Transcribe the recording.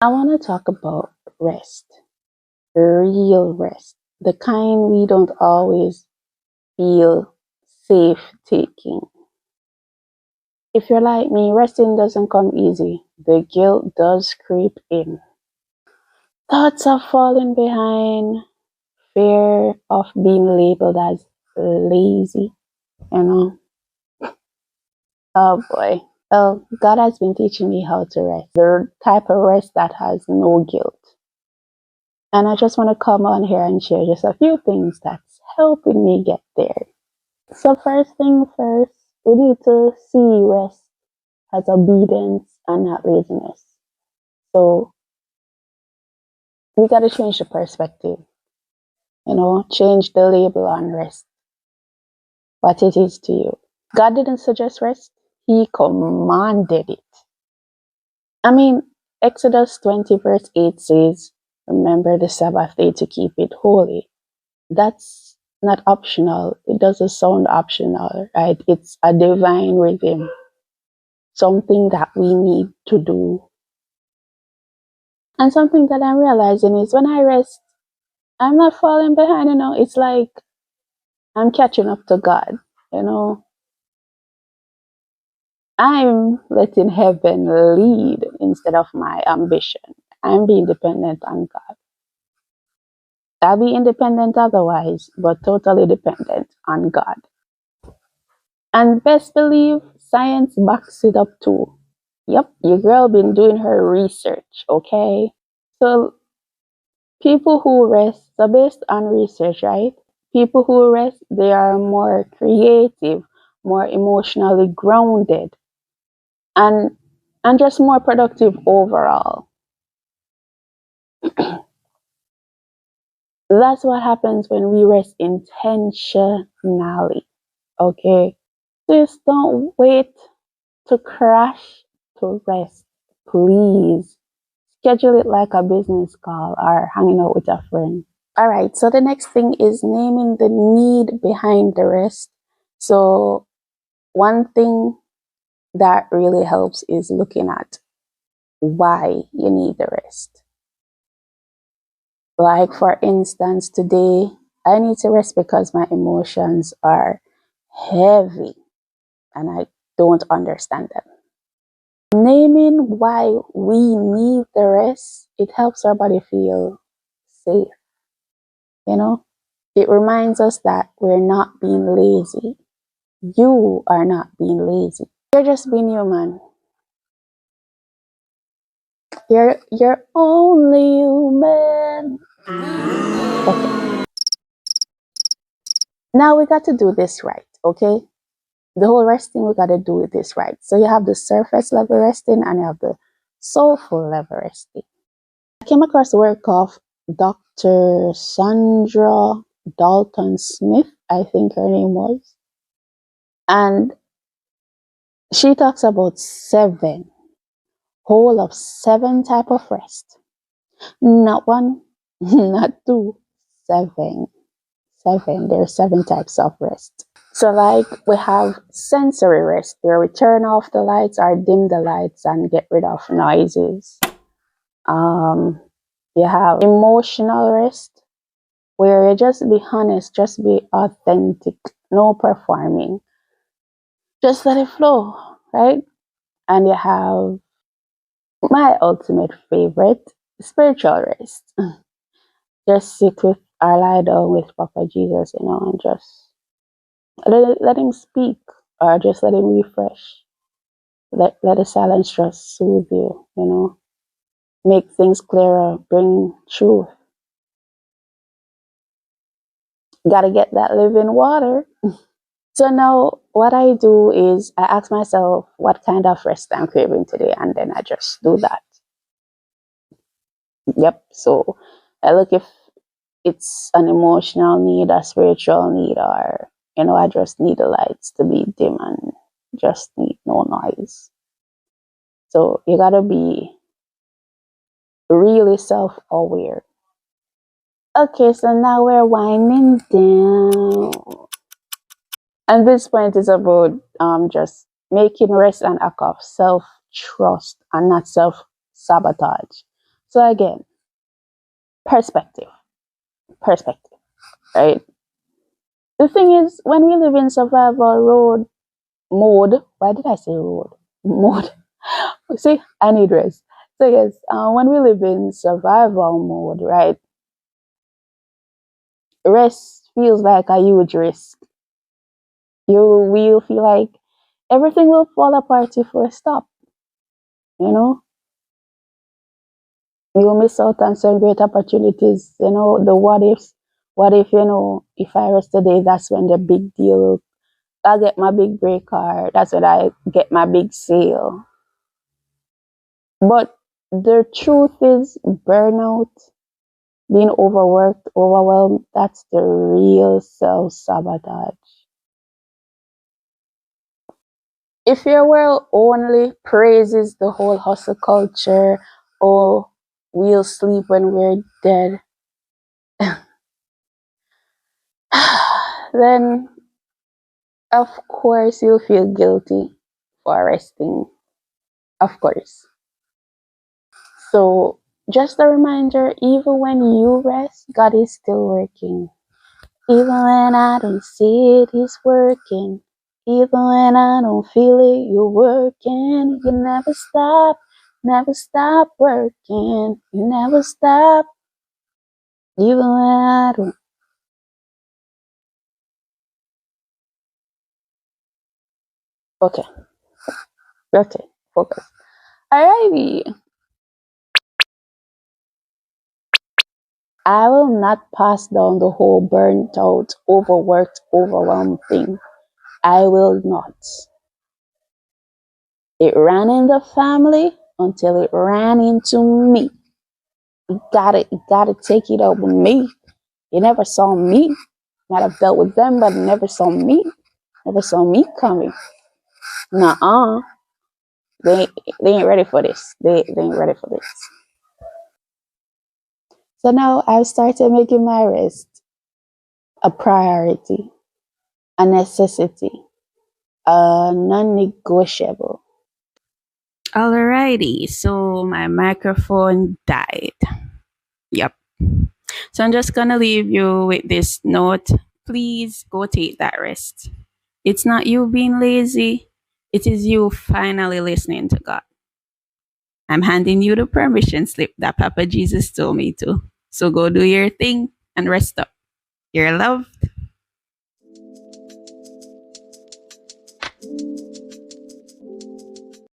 I want to talk about rest, real rest, the kind we don't always feel safe taking. If you're like me, resting doesn't come easy. The guilt does creep in. Thoughts of falling behind, fear of being labeled as lazy, you know. Oh boy. Well, God has been teaching me how to rest, the type of rest that has no guilt. And I just want to come on here and share just a few things that's helping me get there. So, first thing first, we need to see rest as obedience and not laziness. So, we got to change the perspective, change the label on rest, what it is to you. God didn't suggest rest, He commanded it. I mean, Exodus 20, verse 8 says, "Remember the Sabbath day to keep it holy." That's not optional. It doesn't sound optional, right? It's a divine rhythm, something that we need to do. And something that I'm realizing is when I rest, I'm not falling behind, it's like I'm catching up to God, you know. I'm letting heaven lead instead of my ambition. I'm being dependent on God. I'll be independent otherwise, but totally dependent on God. And best believe science backs it up too. Yep, your girl been doing her research, okay? So people who rest, so based on research, right? People who rest, they are more creative, more emotionally grounded, and just more productive overall. That's what happens when we rest intentionally. Okay? Just don't wait to crash to rest. Please schedule it like a business call or hanging out with a friend. All right, so the next thing is naming the need behind the rest. So, one thing that really helps is looking at why you need the rest. Like, for instance, today I need to rest because my emotions are heavy and I don't understand them. Naming why we need the rest, it helps our body feel safe, you know? It reminds us that we're not being lazy. You are not being lazy. You're just being human. You're only human. Okay. Now we got to do this right, okay? The whole resting, we got to do this right. So you have the surface level resting and you have the soulful level resting. I came across the work of Dr. Sandra Dalton Smith, I think her name was. And she talks about whole of seven type of rest. Not one, not two, seven. Seven. There are seven types of rest. So, like, we have sensory rest, where we turn off the lights or dim the lights and get rid of noises. You have emotional rest, where you just be honest, just be authentic, no performing. Just let it flow, right? And you have my ultimate favorite, spiritual rest. Just sit with or lie down with Papa Jesus, and just let him speak or just let him refresh. Let the silence just soothe you, make things clearer, bring truth. Gotta get that living water. So now what I do is I ask myself what kind of rest I'm craving today, and then I just do that. Yep. So I look if it's an emotional need, a spiritual need, or I just need the lights to be dim and just need no noise. So you gotta be really self-aware. Okay, so now we're winding down. And this point is about just making rest an act of self-trust and not self-sabotage. So again, perspective, perspective, right? The thing is, when we live in survival road mode, why did I say road? Mode. See, I need rest. So yes, when we live in survival mode, right? Rest feels like a huge risk. You will feel like everything will fall apart if we stop. You know, you'll miss out on some great opportunities. You know, the what ifs. What if, if I rest today, that's when the big deal. I'll get my big break car. That's when I get my big sale. But the truth is, burnout, being overworked, overwhelmed, that's the real self sabotage. If your world only praises the whole hustle culture, or we'll sleep when we're dead, then of course you'll feel guilty for resting. Of course. So just a reminder, even when you rest, God is still working. Even when I don't see it, He's working. Even when I don't feel it, you're working. You never stop working. You never stop. Even when I don't. Okay, okay, focus. Alrighty. I will not pass down the whole burnt out, overworked, overwhelmed thing. I will not. It ran in the family until it ran into me. You gotta take it up with me. You never saw me. Might have dealt with them, but never saw me. Never saw me coming. Nuh-uh. They ain't ready for this. They ain't ready for this. So now I've started making my rest a priority, a necessity, a non-negotiable. Alrighty, so my microphone died. Yep. So I'm just gonna leave you with this note. Please go take that rest. It's not you being lazy, it is you finally listening to God. I'm handing you the permission slip that Papa Jesus told me to. So go do your thing and rest up. You're loved.